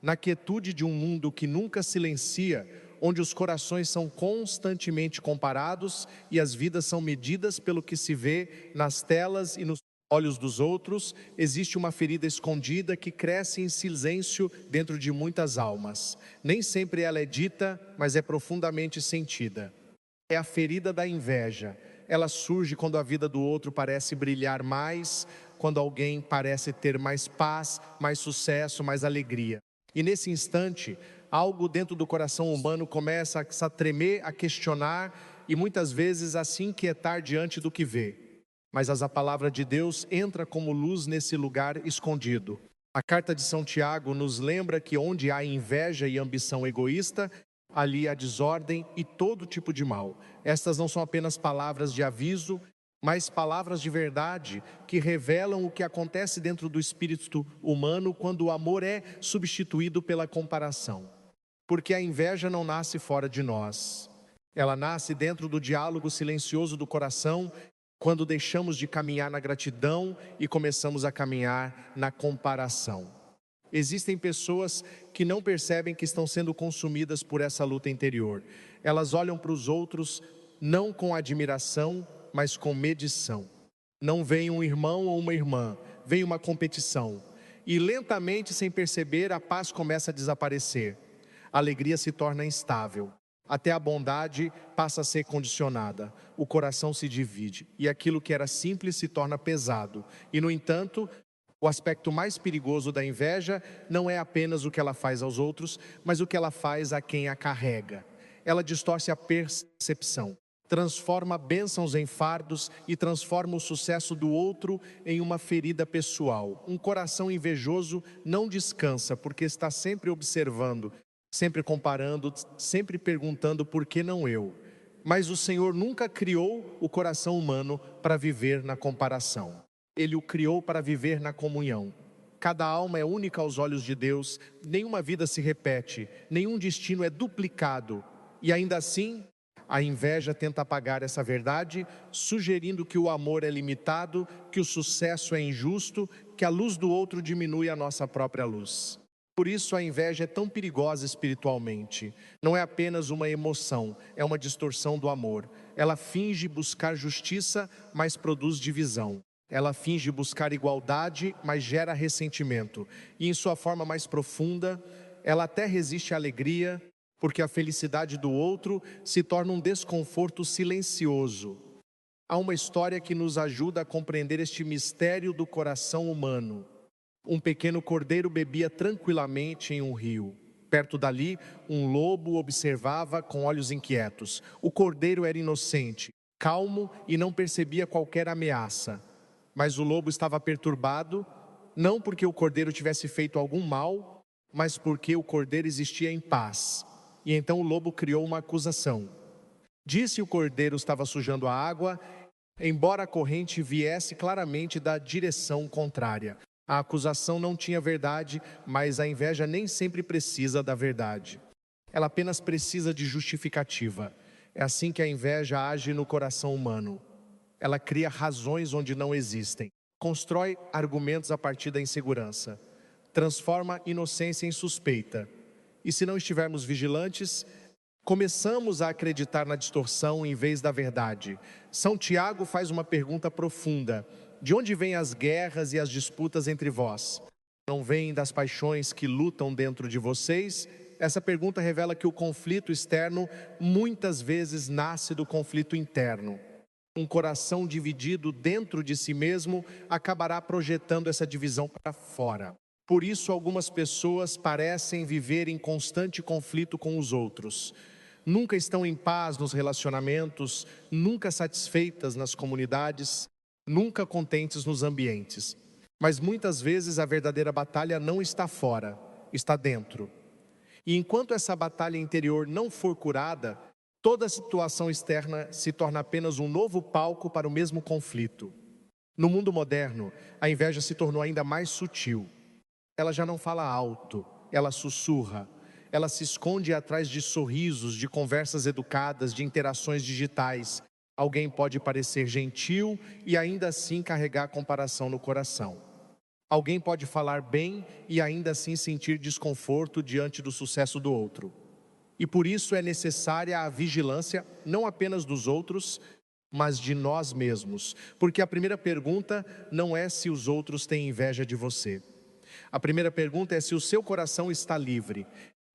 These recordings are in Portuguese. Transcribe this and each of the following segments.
Na quietude de um mundo que nunca silencia, onde os corações são constantemente comparados e as vidas são medidas pelo que se vê nas telas e nos olhos dos outros, existe uma ferida escondida que cresce em silêncio dentro de muitas almas. Nem sempre ela é dita, mas é profundamente sentida. É a ferida da inveja. Ela surge quando a vida do outro parece brilhar mais, quando alguém parece ter mais paz, mais sucesso, mais alegria. E nesse instante, algo dentro do coração humano começa a tremer, a questionar e muitas vezes a se inquietar diante do que vê. Mas a palavra de Deus entra como luz nesse lugar escondido. A carta de São Tiago nos lembra que onde há inveja e ambição egoísta, ali há desordem e todo tipo de mal. Estas não são apenas palavras de aviso, mas palavras de verdade que revelam o que acontece dentro do espírito humano quando o amor é substituído pela comparação. Porque a inveja não nasce fora de nós. Ela nasce dentro do diálogo silencioso do coração, quando deixamos de caminhar na gratidão e começamos a caminhar na comparação. Existem pessoas que não percebem que estão sendo consumidas por essa luta interior. Elas olham para os outros não com admiração, mas com medição. Não vem um irmão ou uma irmã, vem uma competição. E lentamente, sem perceber, a paz começa a desaparecer. A alegria se torna instável. Até a bondade passa a ser condicionada. O coração se divide. E aquilo que era simples se torna pesado. E, no entanto, o aspecto mais perigoso da inveja não é apenas o que ela faz aos outros, mas o que ela faz a quem a carrega. Ela distorce a percepção, transforma bênçãos em fardos e transforma o sucesso do outro em uma ferida pessoal. Um coração invejoso não descansa porque está sempre observando, sempre comparando, sempre perguntando por que não eu. Mas o Senhor nunca criou o coração humano para viver na comparação. Ele o criou para viver na comunhão. Cada alma é única aos olhos de Deus, nenhuma vida se repete, nenhum destino é duplicado. E ainda assim, a inveja tenta apagar essa verdade, sugerindo que o amor é limitado, que o sucesso é injusto, que a luz do outro diminui a nossa própria luz. Por isso a inveja é tão perigosa espiritualmente. Não é apenas uma emoção, é uma distorção do amor. Ela finge buscar justiça, mas produz divisão. Ela finge buscar igualdade, mas gera ressentimento. E em sua forma mais profunda, ela até resiste à alegria, porque a felicidade do outro se torna um desconforto silencioso. Há uma história que nos ajuda a compreender este mistério do coração humano. Um pequeno cordeiro bebia tranquilamente em um rio. Perto dali, um lobo observava com olhos inquietos. O cordeiro era inocente, calmo e não percebia qualquer ameaça. Mas o lobo estava perturbado, não porque o cordeiro tivesse feito algum mal, mas porque o cordeiro existia em paz. E então o lobo criou uma acusação. Disse que o cordeiro estava sujando a água, embora a corrente viesse claramente da direção contrária. A acusação não tinha verdade, mas a inveja nem sempre precisa da verdade. Ela apenas precisa de justificativa. É assim que a inveja age no coração humano. Ela cria razões onde não existem, constrói argumentos a partir da insegurança, transforma inocência em suspeita. E se não estivermos vigilantes, começamos a acreditar na distorção em vez da verdade. São Tiago faz uma pergunta profunda: de onde vêm as guerras e as disputas entre vós? Não vêm das paixões que lutam dentro de vocês? Essa pergunta revela que o conflito externo muitas vezes nasce do conflito interno. Um coração dividido dentro de si mesmo acabará projetando essa divisão para fora. Por isso, algumas pessoas parecem viver em constante conflito com os outros. Nunca estão em paz nos relacionamentos, nunca satisfeitas nas comunidades, nunca contentes nos ambientes. Mas muitas vezes a verdadeira batalha não está fora, está dentro. E enquanto essa batalha interior não for curada, toda a situação externa se torna apenas um novo palco para o mesmo conflito. No mundo moderno, a inveja se tornou ainda mais sutil. Ela já não fala alto, ela sussurra. Ela se esconde atrás de sorrisos, de conversas educadas, de interações digitais. Alguém pode parecer gentil e ainda assim carregar comparação no coração. Alguém pode falar bem e ainda assim sentir desconforto diante do sucesso do outro. E por isso é necessária a vigilância, não apenas dos outros, mas de nós mesmos. Porque a primeira pergunta não é se os outros têm inveja de você. A primeira pergunta é se o seu coração está livre,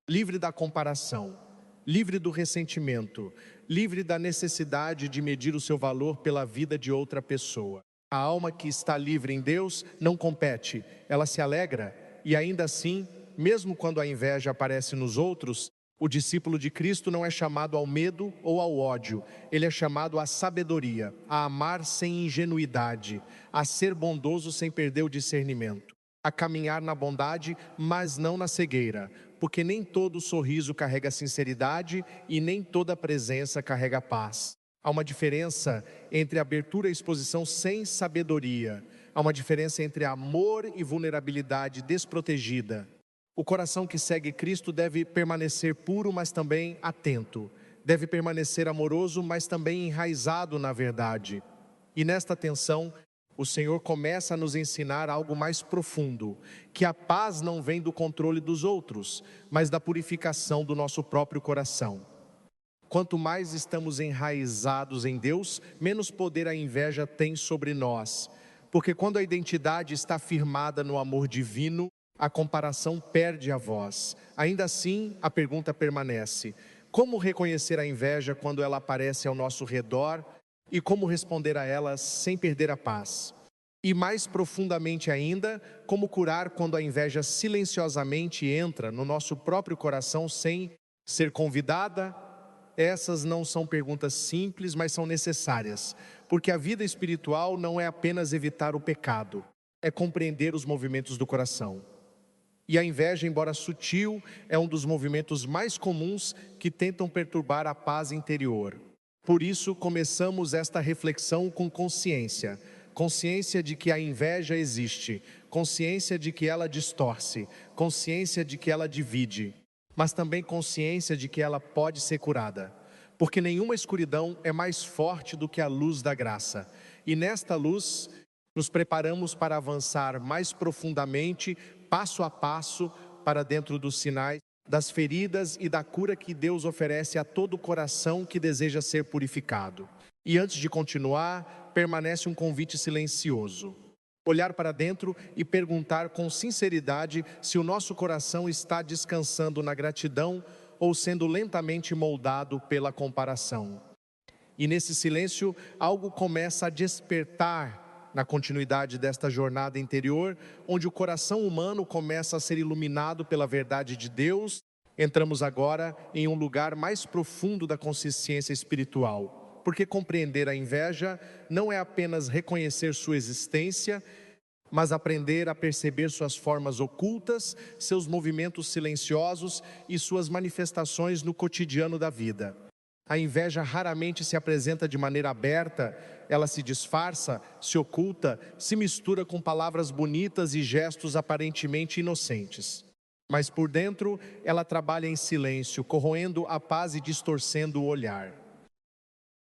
livre da comparação, livre do ressentimento, livre da necessidade de medir o seu valor pela vida de outra pessoa. A alma que está livre em Deus não compete, ela se alegra e ainda assim, mesmo quando a inveja aparece nos outros, o discípulo de Cristo não é chamado ao medo ou ao ódio, ele é chamado à sabedoria, a amar sem ingenuidade, a ser bondoso sem perder o discernimento, a caminhar na bondade, mas não na cegueira, porque nem todo sorriso carrega sinceridade e nem toda presença carrega paz. Há uma diferença entre abertura e exposição sem sabedoria, há uma diferença entre amor e vulnerabilidade desprotegida. O coração que segue Cristo deve permanecer puro, mas também atento. Deve permanecer amoroso, mas também enraizado na verdade. E nesta tensão, o Senhor começa a nos ensinar algo mais profundo, que a paz não vem do controle dos outros, mas da purificação do nosso próprio coração. Quanto mais estamos enraizados em Deus, menos poder a inveja tem sobre nós. Porque quando a identidade está firmada no amor divino, a comparação perde a voz. Ainda assim, a pergunta permanece: como reconhecer a inveja quando ela aparece ao nosso redor e como responder a ela sem perder a paz? E mais profundamente ainda, como curar quando a inveja silenciosamente entra no nosso próprio coração sem ser convidada? Essas não são perguntas simples, mas são necessárias, porque a vida espiritual não é apenas evitar o pecado, é compreender os movimentos do coração. E a inveja, embora sutil, é um dos movimentos mais comuns que tentam perturbar a paz interior. Por isso, começamos esta reflexão com consciência. Consciência de que a inveja existe, consciência de que ela distorce, consciência de que ela divide, mas também consciência de que ela pode ser curada. Porque nenhuma escuridão é mais forte do que a luz da graça. E nesta luz, nos preparamos para avançar mais profundamente, passo a passo, para dentro dos sinais, das feridas e da cura que Deus oferece a todo coração que deseja ser purificado. E antes de continuar, permanece um convite silencioso. Olhar para dentro e perguntar com sinceridade se o nosso coração está descansando na gratidão ou sendo lentamente moldado pela comparação. E nesse silêncio, algo começa a despertar na continuidade desta jornada interior, onde o coração humano começa a ser iluminado pela verdade de Deus. Entramos agora em um lugar mais profundo da consciência espiritual, porque compreender a inveja não é apenas reconhecer sua existência, mas aprender a perceber suas formas ocultas, seus movimentos silenciosos e suas manifestações no cotidiano da vida. A inveja raramente se apresenta de maneira aberta, ela se disfarça, se oculta, se mistura com palavras bonitas e gestos aparentemente inocentes. Mas por dentro, ela trabalha em silêncio, corroendo a paz e distorcendo o olhar.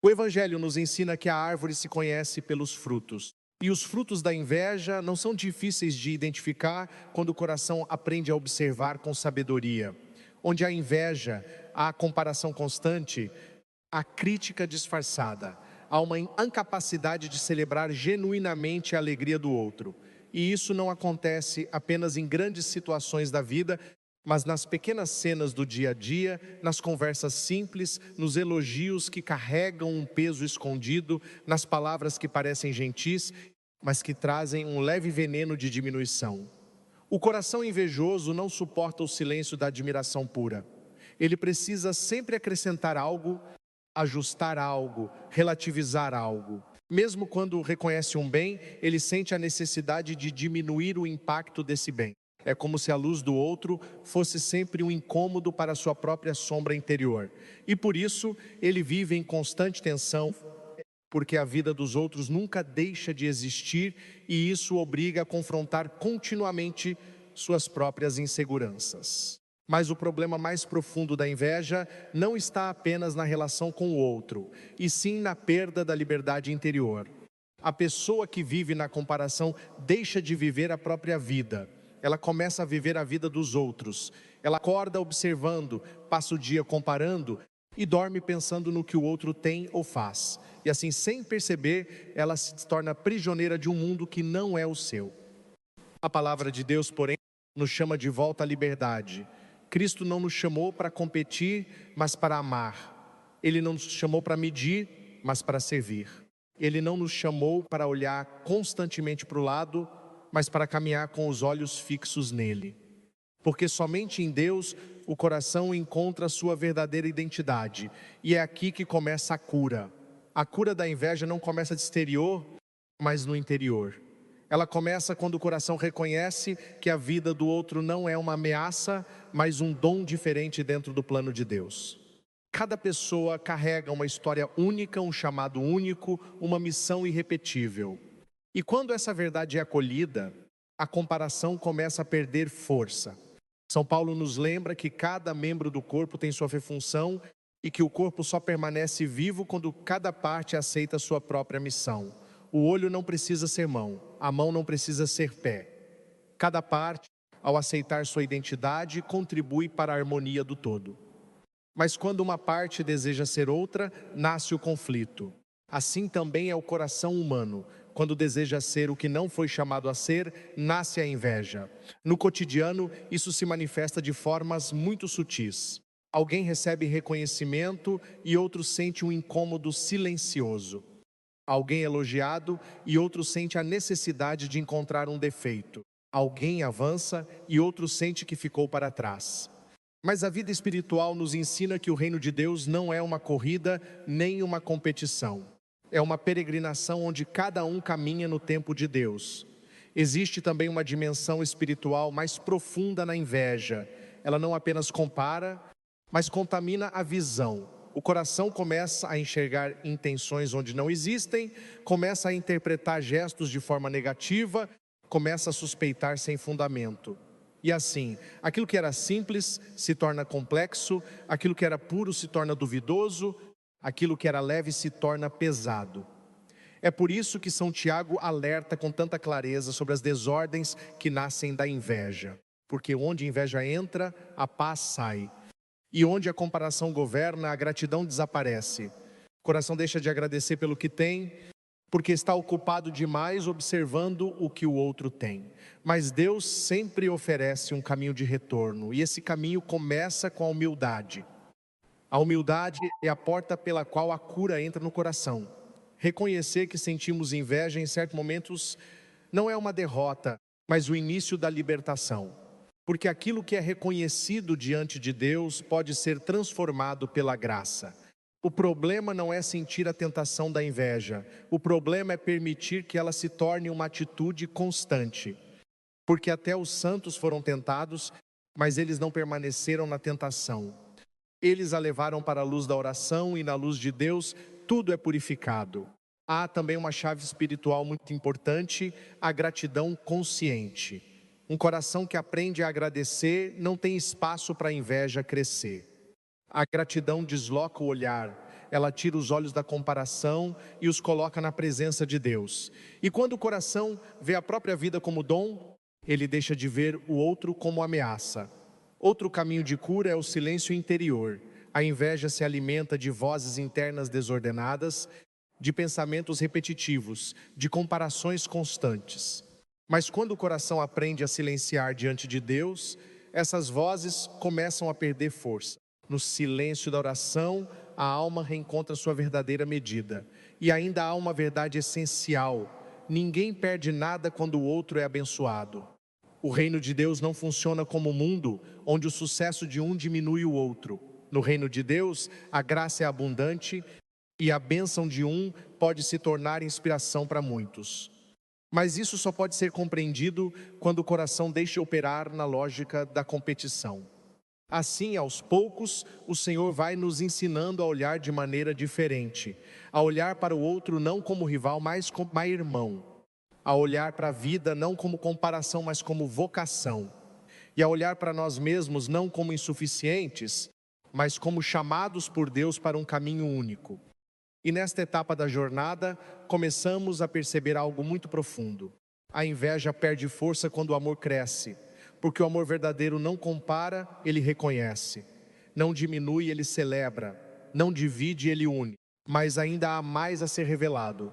O Evangelho nos ensina que a árvore se conhece pelos frutos. E os frutos da inveja não são difíceis de identificar quando o coração aprende a observar com sabedoria. Onde há inveja, há comparação constante, há crítica disfarçada, há uma incapacidade de celebrar genuinamente a alegria do outro. E isso não acontece apenas em grandes situações da vida, mas nas pequenas cenas do dia a dia, nas conversas simples, nos elogios que carregam um peso escondido, nas palavras que parecem gentis, mas que trazem um leve veneno de diminuição. O coração invejoso não suporta o silêncio da admiração pura. Ele precisa sempre acrescentar algo, ajustar algo, relativizar algo. Mesmo quando reconhece um bem, ele sente a necessidade de diminuir o impacto desse bem. É como se a luz do outro fosse sempre um incômodo para a sua própria sombra interior. E por isso, ele vive em constante tensão, porque a vida dos outros nunca deixa de existir e isso o obriga a confrontar continuamente suas próprias inseguranças. Mas o problema mais profundo da inveja não está apenas na relação com o outro, e sim na perda da liberdade interior. A pessoa que vive na comparação deixa de viver a própria vida. Ela começa a viver a vida dos outros. Ela acorda observando, passa o dia comparando e dorme pensando no que o outro tem ou faz. E assim, sem perceber, ela se torna prisioneira de um mundo que não é o seu. A palavra de Deus, porém, nos chama de volta à liberdade. Cristo não nos chamou para competir, mas para amar. Ele não nos chamou para medir, mas para servir. Ele não nos chamou para olhar constantemente para o lado, mas para caminhar com os olhos fixos nele. Porque somente em Deus o coração encontra a sua verdadeira identidade. E é aqui que começa a cura. A cura da inveja não começa de exterior, mas no interior. Ela começa quando o coração reconhece que a vida do outro não é uma ameaça, mas um dom diferente dentro do plano de Deus. Cada pessoa carrega uma história única, um chamado único, uma missão irrepetível. E quando essa verdade é acolhida, a comparação começa a perder força. São Paulo nos lembra que cada membro do corpo tem sua função e que o corpo só permanece vivo quando cada parte aceita a sua própria missão. O olho não precisa ser mão, a mão não precisa ser pé. Cada parte, ao aceitar sua identidade, contribui para a harmonia do todo. Mas quando uma parte deseja ser outra, nasce o conflito. Assim também é o coração humano. Quando deseja ser o que não foi chamado a ser, nasce a inveja. No cotidiano, isso se manifesta de formas muito sutis. Alguém recebe reconhecimento e outro sente um incômodo silencioso. Alguém é elogiado e outro sente a necessidade de encontrar um defeito. Alguém avança e outro sente que ficou para trás. Mas a vida espiritual nos ensina que o reino de Deus não é uma corrida nem uma competição. É uma peregrinação onde cada um caminha no tempo de Deus. Existe também uma dimensão espiritual mais profunda na inveja. Ela não apenas compara, mas contamina a visão. O coração começa a enxergar intenções onde não existem, começa a interpretar gestos de forma negativa, começa a suspeitar sem fundamento. E assim, aquilo que era simples se torna complexo, aquilo que era puro se torna duvidoso, aquilo que era leve se torna pesado. É por isso que São Tiago alerta com tanta clareza sobre as desordens que nascem da inveja. Porque onde a inveja entra, a paz sai. E onde a comparação governa, a gratidão desaparece. O coração deixa de agradecer pelo que tem, porque está ocupado demais observando o que o outro tem. Mas Deus sempre oferece um caminho de retorno, e esse caminho começa com a humildade. A humildade é a porta pela qual a cura entra no coração. Reconhecer que sentimos inveja em certos momentos não é uma derrota, mas o início da libertação. Porque aquilo que é reconhecido diante de Deus pode ser transformado pela graça. O problema não é sentir a tentação da inveja. O problema é permitir que ela se torne uma atitude constante. Porque até os santos foram tentados, mas eles não permaneceram na tentação. Eles a levaram para a luz da oração e na luz de Deus tudo é purificado. Há também uma chave espiritual muito importante, a gratidão consciente. Um coração que aprende a agradecer não tem espaço para a inveja crescer. A gratidão desloca o olhar, ela tira os olhos da comparação e os coloca na presença de Deus. E quando o coração vê a própria vida como dom, ele deixa de ver o outro como ameaça. Outro caminho de cura é o silêncio interior. A inveja se alimenta de vozes internas desordenadas, de pensamentos repetitivos, de comparações constantes. Mas quando o coração aprende a silenciar diante de Deus, essas vozes começam a perder força. No silêncio da oração, a alma reencontra sua verdadeira medida. E ainda há uma verdade essencial: ninguém perde nada quando o outro é abençoado. O reino de Deus não funciona como o mundo, onde o sucesso de um diminui o outro. No reino de Deus, a graça é abundante e a bênção de um pode se tornar inspiração para muitos. Mas isso só pode ser compreendido quando o coração deixa operar na lógica da competição. Assim, aos poucos, o Senhor vai nos ensinando a olhar de maneira diferente, a olhar para o outro não como rival, mas como irmão, a olhar para a vida não como comparação, mas como vocação, e a olhar para nós mesmos não como insuficientes, mas como chamados por Deus para um caminho único. E nesta etapa da jornada, começamos a perceber algo muito profundo. A inveja perde força quando o amor cresce, porque o amor verdadeiro não compara, ele reconhece. Não diminui, ele celebra. Não divide, ele une. Mas ainda há mais a ser revelado.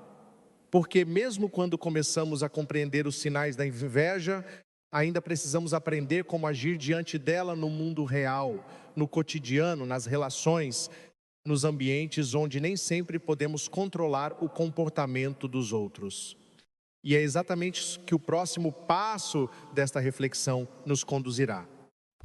Porque mesmo quando começamos a compreender os sinais da inveja, ainda precisamos aprender como agir diante dela no mundo real, no cotidiano, nas relações, nos ambientes onde nem sempre podemos controlar o comportamento dos outros. E é exatamente isso que o próximo passo desta reflexão nos conduzirá.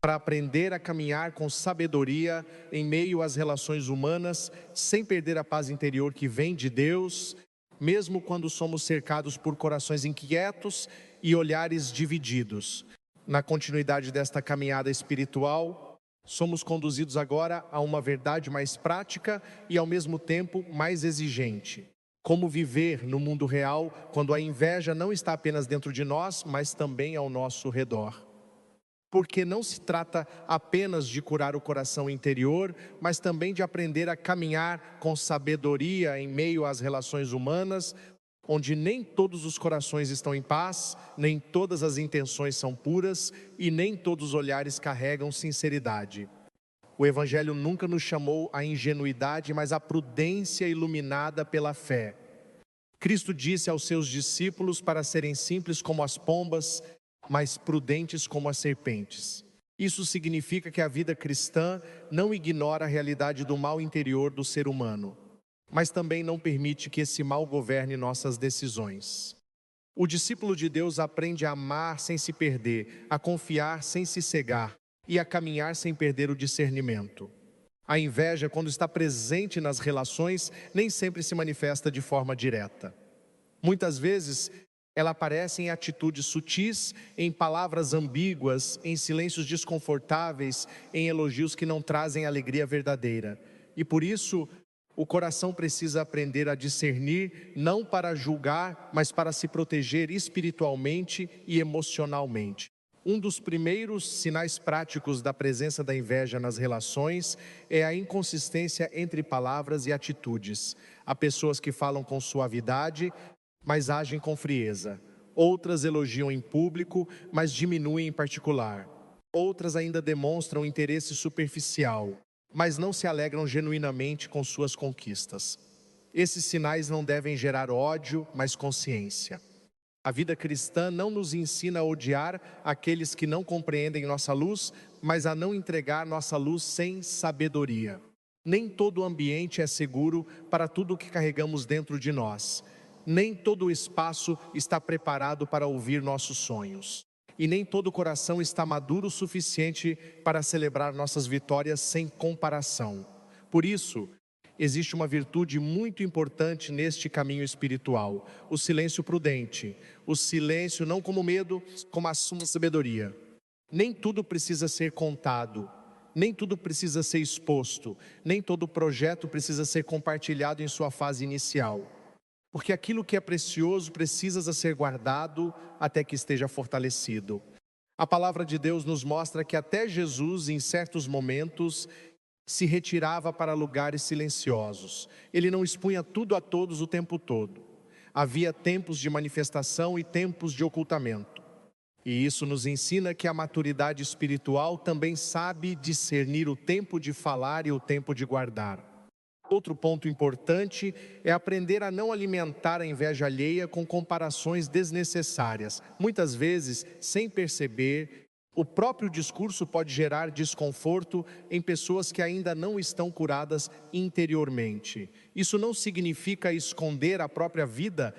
Para aprender a caminhar com sabedoria em meio às relações humanas, sem perder a paz interior que vem de Deus, mesmo quando somos cercados por corações inquietos e olhares divididos. Na continuidade desta caminhada espiritual, somos conduzidos agora a uma verdade mais prática e ao mesmo tempo mais exigente. Como viver no mundo real quando a inveja não está apenas dentro de nós, mas também ao nosso redor. Porque não se trata apenas de curar o coração interior, mas também de aprender a caminhar com sabedoria em meio às relações humanas, onde nem todos os corações estão em paz, nem todas as intenções são puras e nem todos os olhares carregam sinceridade. O Evangelho nunca nos chamou à ingenuidade, mas à prudência iluminada pela fé. Cristo disse aos seus discípulos para serem simples como as pombas, mas prudentes como as serpentes. Isso significa que a vida cristã não ignora a realidade do mal interior do ser humano, mas também não permite que esse mal governe nossas decisões. O discípulo de Deus aprende a amar sem se perder, a confiar sem se cegar e a caminhar sem perder o discernimento. A inveja, quando está presente nas relações, nem sempre se manifesta de forma direta. Muitas vezes, ela aparece em atitudes sutis, em palavras ambíguas, em silêncios desconfortáveis, em elogios que não trazem alegria verdadeira. E por isso, o coração precisa aprender a discernir, não para julgar, mas para se proteger espiritualmente e emocionalmente. Um dos primeiros sinais práticos da presença da inveja nas relações é a inconsistência entre palavras e atitudes. Há pessoas que falam com suavidade, mas agem com frieza. Outras elogiam em público, mas diminuem em particular. Outras ainda demonstram interesse superficial, mas não se alegram genuinamente com suas conquistas. Esses sinais não devem gerar ódio, mas consciência. A vida cristã não nos ensina a odiar aqueles que não compreendem nossa luz, mas a não entregar nossa luz sem sabedoria. Nem todo ambiente é seguro para tudo o que carregamos dentro de nós. Nem todo o espaço está preparado para ouvir nossos sonhos. E nem todo coração está maduro o suficiente para celebrar nossas vitórias sem comparação. Por isso, existe uma virtude muito importante neste caminho espiritual: o silêncio prudente. O silêncio não como medo, como a suma sabedoria. Nem tudo precisa ser contado, nem tudo precisa ser exposto, nem todo projeto precisa ser compartilhado em sua fase inicial. Porque aquilo que é precioso precisa ser guardado até que esteja fortalecido. A palavra de Deus nos mostra que até Jesus, em certos momentos, se retirava para lugares silenciosos. Ele não expunha tudo a todos o tempo todo. Havia tempos de manifestação e tempos de ocultamento. E isso nos ensina que a maturidade espiritual também sabe discernir o tempo de falar e o tempo de guardar. Outro ponto importante é aprender a não alimentar a inveja alheia com comparações desnecessárias. Muitas vezes, sem perceber, o próprio discurso pode gerar desconforto em pessoas que ainda não estão curadas interiormente. Isso não significa esconder a própria vida,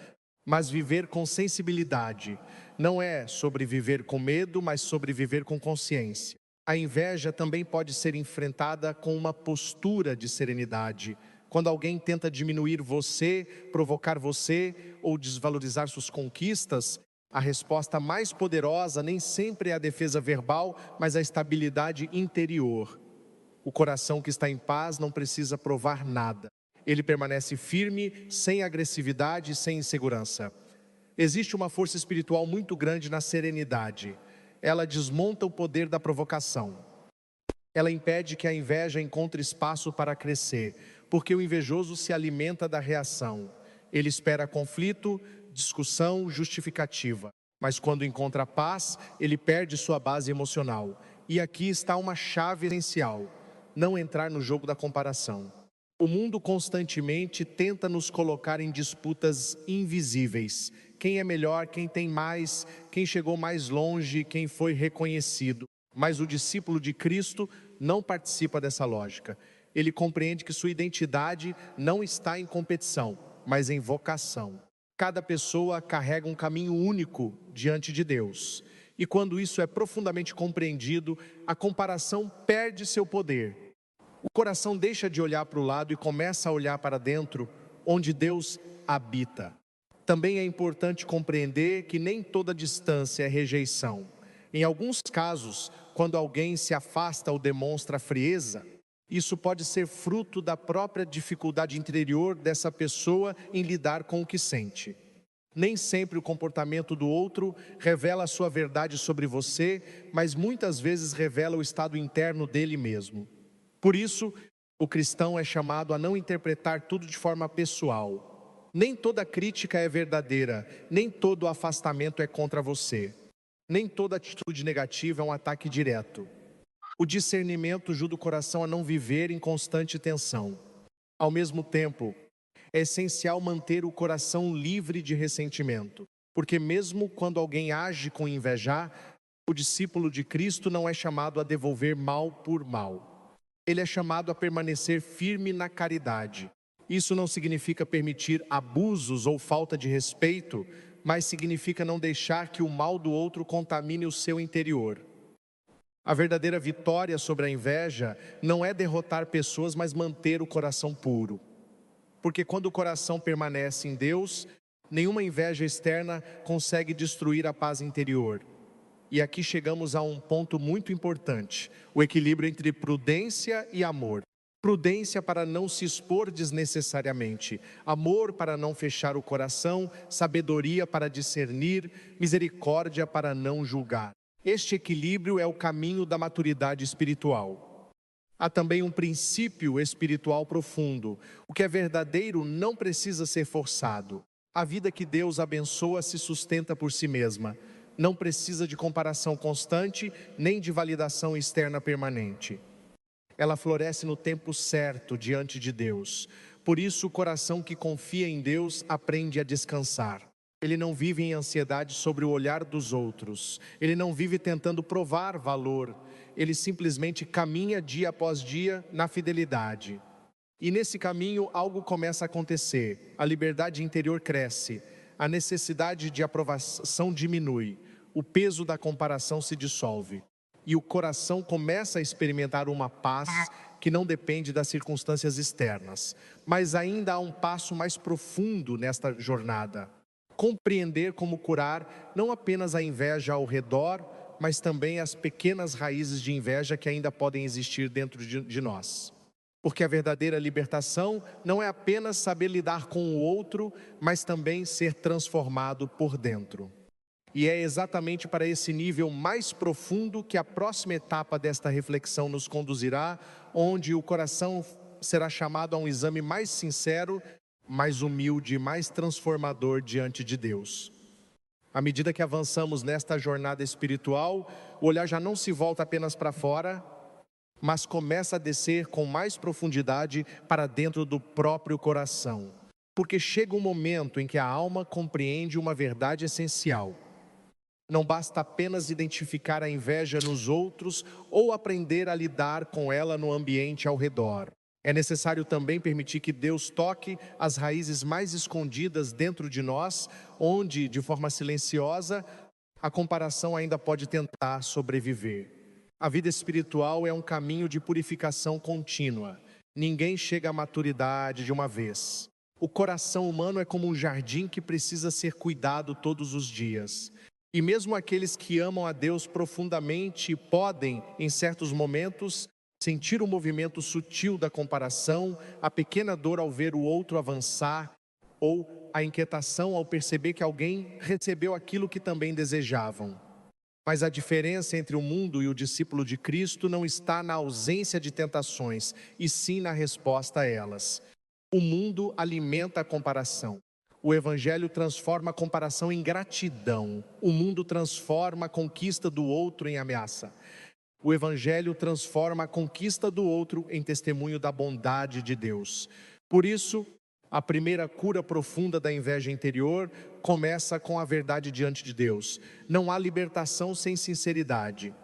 mas viver com sensibilidade. Não é sobre viver com medo, mas sobre viver com consciência. A inveja também pode ser enfrentada com uma postura de serenidade. Quando alguém tenta diminuir você, provocar você ou desvalorizar suas conquistas, a resposta mais poderosa nem sempre é a defesa verbal, mas a estabilidade interior. O coração que está em paz não precisa provar nada. Ele permanece firme, sem agressividade e sem insegurança. Existe uma força espiritual muito grande na serenidade. Ela desmonta o poder da provocação. Ela impede que a inveja encontre espaço para crescer, porque o invejoso se alimenta da reação. Ele espera conflito, discussão, justificativa. Mas quando encontra paz, ele perde sua base emocional. E aqui está uma chave essencial: não entrar no jogo da comparação. O mundo constantemente tenta nos colocar em disputas invisíveis. Quem é melhor, quem tem mais, quem chegou mais longe, quem foi reconhecido. Mas o discípulo de Cristo não participa dessa lógica. Ele compreende que sua identidade não está em competição, mas em vocação. Cada pessoa carrega um caminho único diante de Deus. E quando isso é profundamente compreendido, a comparação perde seu poder. O coração deixa de olhar para o lado e começa a olhar para dentro, onde Deus habita. Também é importante compreender que nem toda distância é rejeição. Em alguns casos, quando alguém se afasta ou demonstra frieza, isso pode ser fruto da própria dificuldade interior dessa pessoa em lidar com o que sente. Nem sempre o comportamento do outro revela a sua verdade sobre você, mas muitas vezes revela o estado interno dele mesmo. Por isso, o cristão é chamado a não interpretar tudo de forma pessoal. Nem toda crítica é verdadeira, nem todo afastamento é contra você. Nem toda atitude negativa é um ataque direto. O discernimento ajuda o coração a não viver em constante tensão. Ao mesmo tempo, é essencial manter o coração livre de ressentimento, porque mesmo quando alguém age com invejar, o discípulo de Cristo não é chamado a devolver mal por mal. Ele é chamado a permanecer firme na caridade. Isso não significa permitir abusos ou falta de respeito, mas significa não deixar que o mal do outro contamine o seu interior. A verdadeira vitória sobre a inveja não é derrotar pessoas, mas manter o coração puro. Porque quando o coração permanece em Deus, nenhuma inveja externa consegue destruir a paz interior. E aqui chegamos a um ponto muito importante: o equilíbrio entre prudência e amor. Prudência para não se expor desnecessariamente, amor para não fechar o coração, sabedoria para discernir, misericórdia para não julgar. Este equilíbrio é o caminho da maturidade espiritual. Há também um princípio espiritual profundo: o que é verdadeiro não precisa ser forçado. A vida que Deus abençoa se sustenta por si mesma. Não precisa de comparação constante, nem de validação externa permanente. Ela floresce no tempo certo diante de Deus. Por isso, o coração que confia em Deus aprende a descansar. Ele não vive em ansiedade sobre o olhar dos outros. Ele não vive tentando provar valor. Ele simplesmente caminha dia após dia na fidelidade. E nesse caminho algo começa a acontecer. A liberdade interior cresce. A necessidade de aprovação diminui, o peso da comparação se dissolve e o coração começa a experimentar uma paz que não depende das circunstâncias externas. Mas ainda há um passo mais profundo nesta jornada: compreender como curar não apenas a inveja ao redor, mas também as pequenas raízes de inveja que ainda podem existir dentro de nós. Porque a verdadeira libertação não é apenas saber lidar com o outro, mas também ser transformado por dentro. E é exatamente para esse nível mais profundo que a próxima etapa desta reflexão nos conduzirá, onde o coração será chamado a um exame mais sincero, mais humilde, mais transformador diante de Deus. À medida que avançamos nesta jornada espiritual, o olhar já não se volta apenas para fora, mas começa a descer com mais profundidade para dentro do próprio coração. Porque chega um momento em que a alma compreende uma verdade essencial. Não basta apenas identificar a inveja nos outros ou aprender a lidar com ela no ambiente ao redor. É necessário também permitir que Deus toque as raízes mais escondidas dentro de nós, onde, de forma silenciosa, a comparação ainda pode tentar sobreviver. A vida espiritual é um caminho de purificação contínua. Ninguém chega à maturidade de uma vez. O coração humano é como um jardim que precisa ser cuidado todos os dias. E mesmo aqueles que amam a Deus profundamente podem, em certos momentos, sentir o movimento sutil da comparação, a pequena dor ao ver o outro avançar, ou a inquietação ao perceber que alguém recebeu aquilo que também desejavam. Mas a diferença entre o mundo e o discípulo de Cristo não está na ausência de tentações, e sim na resposta a elas. O mundo alimenta a comparação. O Evangelho transforma a comparação em gratidão. O mundo transforma a conquista do outro em ameaça. O Evangelho transforma a conquista do outro em testemunho da bondade de Deus. Por isso, a primeira cura profunda da inveja interior começa com a verdade diante de Deus. Não há libertação sem sinceridade.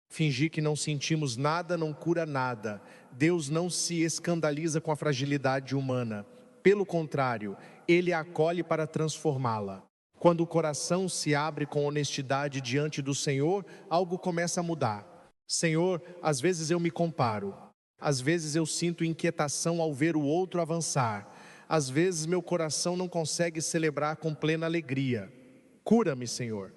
Fingir que não sentimos nada não cura nada. Deus não se escandaliza com a fragilidade humana. Pelo contrário, Ele a acolhe para transformá-la. Quando o coração se abre com honestidade diante do Senhor, algo começa a mudar. Senhor, às vezes eu me comparo. Às vezes eu sinto inquietação ao ver o outro avançar. Às vezes meu coração não consegue celebrar com plena alegria. Cura-me, Senhor.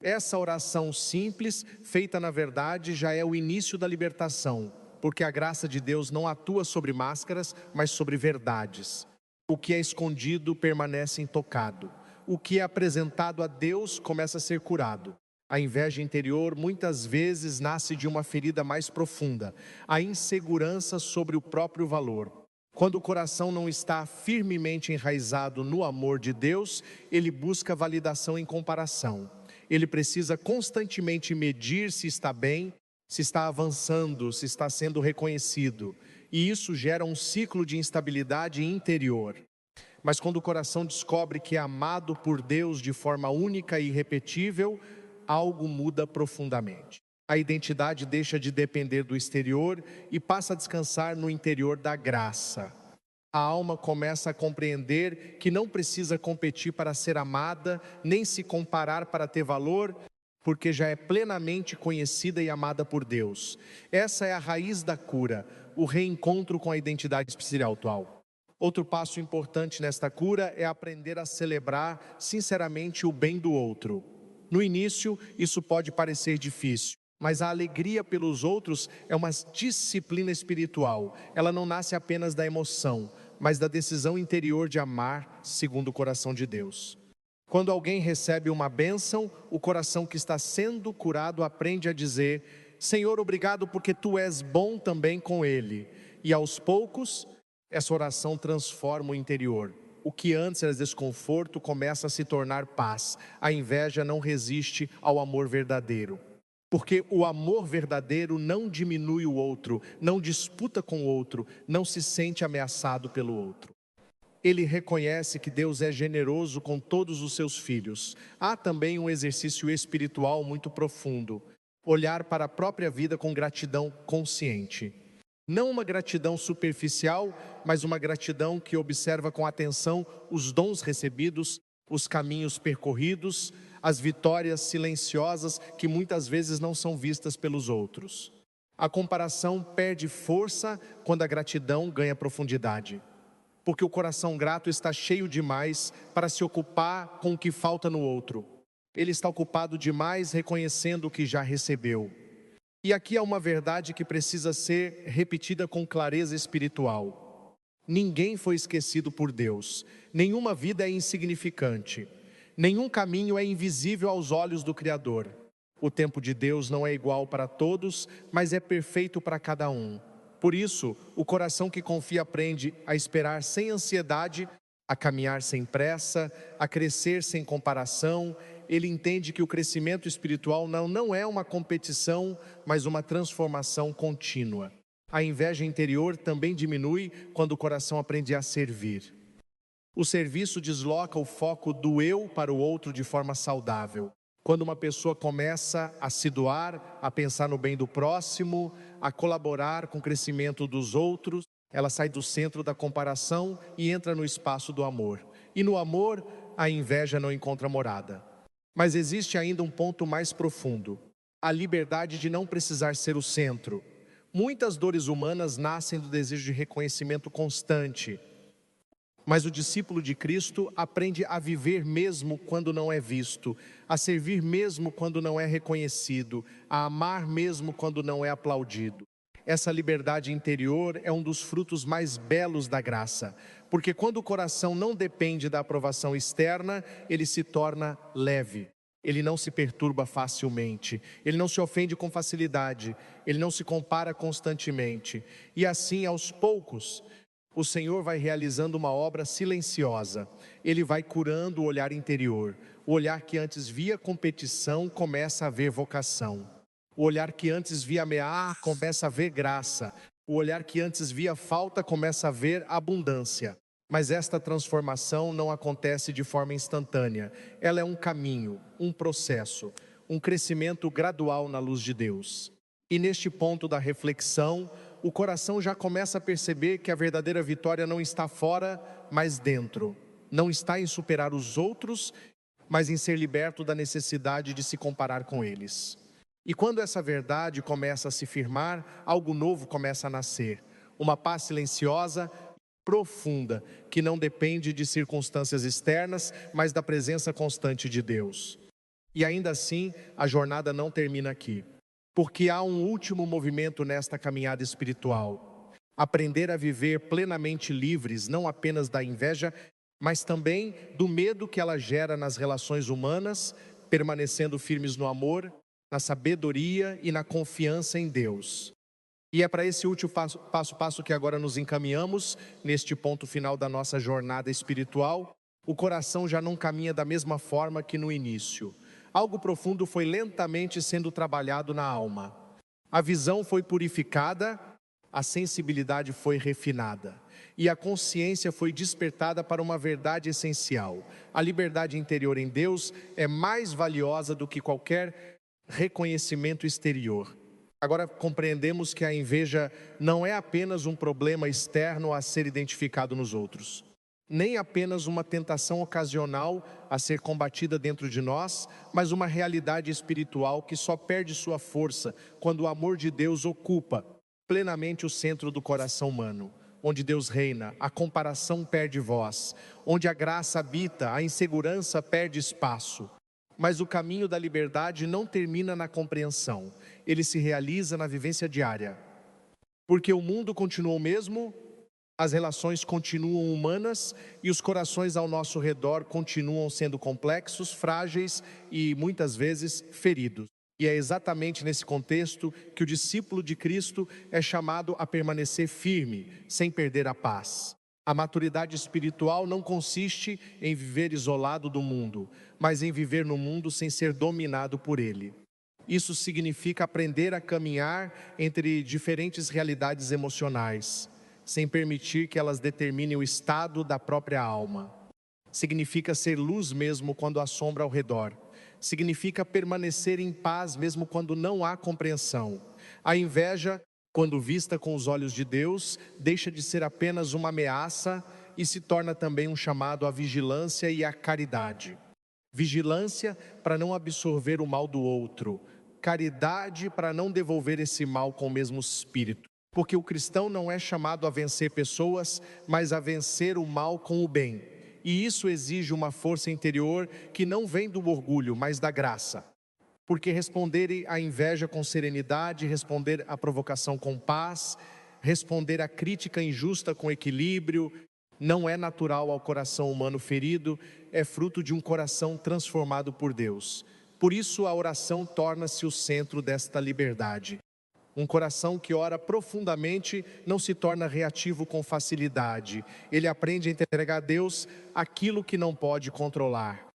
Essa oração simples, feita na verdade, já é o início da libertação, porque a graça de Deus não atua sobre máscaras, mas sobre verdades. O que é escondido permanece intocado. O que é apresentado a Deus começa a ser curado. A inveja interior muitas vezes nasce de uma ferida mais profunda, a insegurança sobre o próprio valor. Quando o coração não está firmemente enraizado no amor de Deus, ele busca validação em comparação. Ele precisa constantemente medir se está bem, se está avançando, se está sendo reconhecido. E isso gera um ciclo de instabilidade interior. Mas quando o coração descobre que é amado por Deus de forma única e irrepetível, algo muda profundamente. A identidade deixa de depender do exterior e passa a descansar no interior da graça. A alma começa a compreender que não precisa competir para ser amada, nem se comparar para ter valor, porque já é plenamente conhecida e amada por Deus. Essa é a raiz da cura, o reencontro com a identidade espiritual. Outro passo importante nesta cura é aprender a celebrar sinceramente o bem do outro. No início, isso pode parecer difícil, mas a alegria pelos outros é uma disciplina espiritual. Ela não nasce apenas da emoção, mas da decisão interior de amar segundo o coração de Deus. Quando alguém recebe uma bênção, o coração que está sendo curado aprende a dizer: Senhor, obrigado porque Tu és bom também com ele. E aos poucos, essa oração transforma o interior. O que antes era desconforto começa a se tornar paz. A inveja não resiste ao amor verdadeiro. Porque o amor verdadeiro não diminui o outro, não disputa com o outro, não se sente ameaçado pelo outro. Ele reconhece que Deus é generoso com todos os seus filhos. Há também um exercício espiritual muito profundo: olhar para a própria vida com gratidão consciente. Não uma gratidão superficial, mas uma gratidão que observa com atenção os dons recebidos, os caminhos percorridos, as vitórias silenciosas que muitas vezes não são vistas pelos outros. A comparação perde força quando a gratidão ganha profundidade, porque o coração grato está cheio demais para se ocupar com o que falta no outro. Ele está ocupado demais reconhecendo o que já recebeu. E aqui há uma verdade que precisa ser repetida com clareza espiritual. Ninguém foi esquecido por Deus. Nenhuma vida é insignificante. Nenhum caminho é invisível aos olhos do Criador. O tempo de Deus não é igual para todos, mas é perfeito para cada um. Por isso, o coração que confia aprende a esperar sem ansiedade, a caminhar sem pressa, a crescer sem comparação. Ele entende que o crescimento espiritual não é uma competição, mas uma transformação contínua. A inveja interior também diminui quando o coração aprende a servir. O serviço desloca o foco do eu para o outro de forma saudável. Quando uma pessoa começa a se doar, a pensar no bem do próximo, a colaborar com o crescimento dos outros, ela sai do centro da comparação e entra no espaço do amor. E no amor, a inveja não encontra morada. Mas existe ainda um ponto mais profundo: a liberdade de não precisar ser o centro. Muitas dores humanas nascem do desejo de reconhecimento constante. Mas o discípulo de Cristo aprende a viver mesmo quando não é visto, a servir mesmo quando não é reconhecido, a amar mesmo quando não é aplaudido. Essa liberdade interior é um dos frutos mais belos da graça, porque quando o coração não depende da aprovação externa, ele se torna leve. Ele não se perturba facilmente, ele não se ofende com facilidade, ele não se compara constantemente. E assim, aos poucos, o Senhor vai realizando uma obra silenciosa. Ele vai curando o olhar interior. O olhar que antes via competição começa a ver vocação. O olhar que antes via ameaça começa a ver graça. O olhar que antes via falta começa a ver abundância. Mas esta transformação não acontece de forma instantânea. Ela é um caminho, um processo, um crescimento gradual na luz de Deus. E neste ponto da reflexão, o coração já começa a perceber que a verdadeira vitória não está fora, mas dentro. Não está em superar os outros, mas em ser liberto da necessidade de se comparar com eles. E quando essa verdade começa a se firmar, algo novo começa a nascer. Uma paz silenciosa, profunda, que não depende de circunstâncias externas, mas da presença constante de Deus. E ainda assim, a jornada não termina aqui, porque há um último movimento nesta caminhada espiritual. Aprender a viver plenamente livres, não apenas da inveja, mas também do medo que ela gera nas relações humanas, permanecendo firmes no amor, na sabedoria e na confiança em Deus. E é para esse último passo que agora nos encaminhamos, neste ponto final da nossa jornada espiritual. O coração já não caminha da mesma forma que no início. Algo profundo foi lentamente sendo trabalhado na alma. A visão foi purificada, a sensibilidade foi refinada. E a consciência foi despertada para uma verdade essencial. A liberdade interior em Deus é mais valiosa do que qualquer reconhecimento exterior. Agora compreendemos que a inveja não é apenas um problema externo a ser identificado nos outros, nem apenas uma tentação ocasional a ser combatida dentro de nós, mas uma realidade espiritual que só perde sua força quando o amor de Deus ocupa plenamente o centro do coração humano. Onde Deus reina, a comparação perde voz. Onde a graça habita, a insegurança perde espaço. Mas o caminho da liberdade não termina na compreensão, ele se realiza na vivência diária. Porque o mundo continua o mesmo, as relações continuam humanas e os corações ao nosso redor continuam sendo complexos, frágeis e muitas vezes feridos. E é exatamente nesse contexto que o discípulo de Cristo é chamado a permanecer firme, sem perder a paz. A maturidade espiritual não consiste em viver isolado do mundo, mas em viver no mundo sem ser dominado por ele. Isso significa aprender a caminhar entre diferentes realidades emocionais, sem permitir que elas determinem o estado da própria alma. Significa ser luz mesmo quando há sombra ao redor. Significa permanecer em paz mesmo quando não há compreensão. A inveja, quando vista com os olhos de Deus, deixa de ser apenas uma ameaça e se torna também um chamado à vigilância e à caridade. Vigilância para não absorver o mal do outro. Caridade para não devolver esse mal com o mesmo espírito. Porque o cristão não é chamado a vencer pessoas, mas a vencer o mal com o bem. E isso exige uma força interior que não vem do orgulho, mas da graça. Porque responder à inveja com serenidade, responder à provocação com paz, responder à crítica injusta com equilíbrio, não é natural ao coração humano ferido, é fruto de um coração transformado por Deus. Por isso a oração torna-se o centro desta liberdade. Um coração que ora profundamente não se torna reativo com facilidade. Ele aprende a entregar a Deus aquilo que não pode controlar.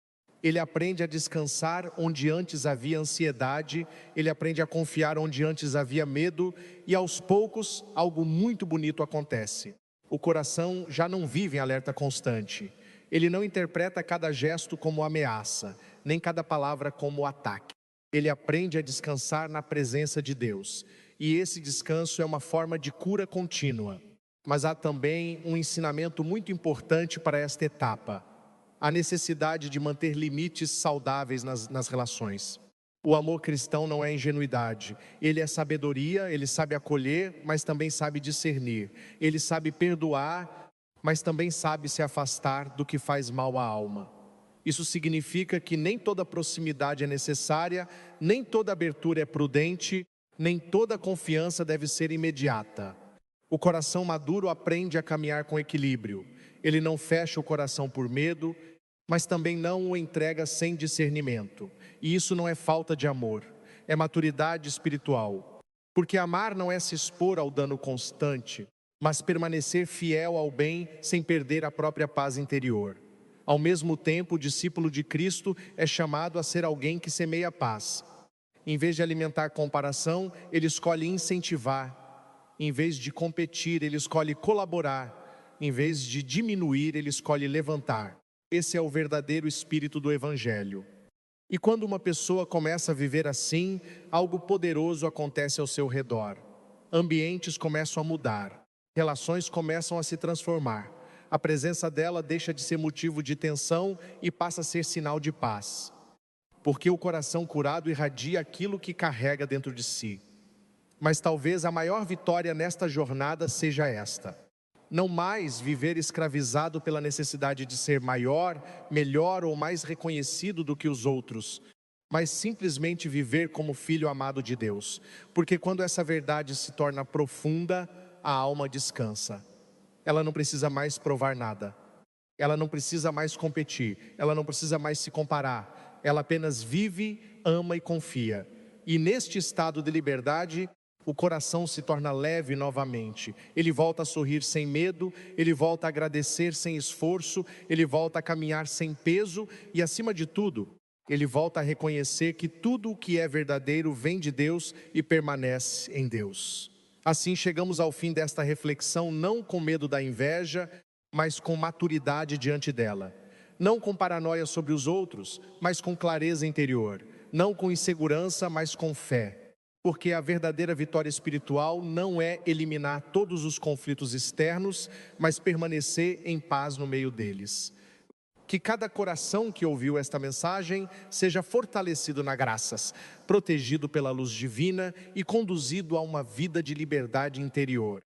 Ele aprende a descansar onde antes havia ansiedade, ele aprende a confiar onde antes havia medo, e aos poucos algo muito bonito acontece. O coração já não vive em alerta constante. Ele não interpreta cada gesto como ameaça, nem cada palavra como ataque. Ele aprende a descansar na presença de Deus. E esse descanso é uma forma de cura contínua. Mas há também um ensinamento muito importante para esta etapa. A necessidade de manter limites saudáveis nas relações. O amor cristão não é ingenuidade. Ele é sabedoria, ele sabe acolher, mas também sabe discernir. Ele sabe perdoar, mas também sabe se afastar do que faz mal à alma. Isso significa que nem toda proximidade é necessária, nem toda abertura é prudente, nem toda confiança deve ser imediata. O coração maduro aprende a caminhar com equilíbrio. Ele não fecha o coração por medo, mas também não o entrega sem discernimento. E isso não é falta de amor, é maturidade espiritual. Porque amar não é se expor ao dano constante, mas permanecer fiel ao bem sem perder a própria paz interior. Ao mesmo tempo, o discípulo de Cristo é chamado a ser alguém que semeia paz. Em vez de alimentar comparação, ele escolhe incentivar. Em vez de competir, ele escolhe colaborar. Em vez de diminuir, ele escolhe levantar. Esse é o verdadeiro espírito do Evangelho. E quando uma pessoa começa a viver assim, algo poderoso acontece ao seu redor. Ambientes começam a mudar, relações começam a se transformar. A presença dela deixa de ser motivo de tensão e passa a ser sinal de paz. Porque o coração curado irradia aquilo que carrega dentro de si. Mas talvez a maior vitória nesta jornada seja esta: não mais viver escravizado pela necessidade de ser maior, melhor ou mais reconhecido do que os outros, mas simplesmente viver como filho amado de Deus. Porque quando essa verdade se torna profunda, a alma descansa. Ela não precisa mais provar nada. Ela não precisa mais competir. Ela não precisa mais se comparar. Ela apenas vive, ama e confia. E neste estado de liberdade, o coração se torna leve novamente. Ele volta a sorrir sem medo, ele volta a agradecer sem esforço, ele volta a caminhar sem peso e, acima de tudo, ele volta a reconhecer que tudo o que é verdadeiro vem de Deus e permanece em Deus. Assim chegamos ao fim desta reflexão, não com medo da inveja, mas com maturidade diante dela. Não com paranoia sobre os outros, mas com clareza interior. Não com insegurança, mas com fé. Porque a verdadeira vitória espiritual não é eliminar todos os conflitos externos, mas permanecer em paz no meio deles. Que cada coração que ouviu esta mensagem seja fortalecido na graças, protegido pela luz divina e conduzido a uma vida de liberdade interior.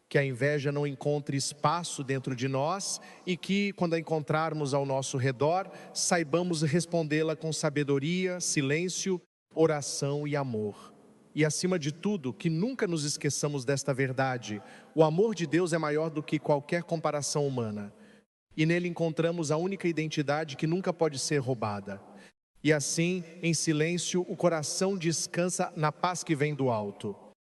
Que a inveja não encontre espaço dentro de nós e que, quando a encontrarmos ao nosso redor, saibamos respondê-la com sabedoria, silêncio, oração e amor. E, acima de tudo, que nunca nos esqueçamos desta verdade: o amor de Deus é maior do que qualquer comparação humana. E nele encontramos a única identidade que nunca pode ser roubada. E assim, em silêncio, o coração descansa na paz que vem do alto.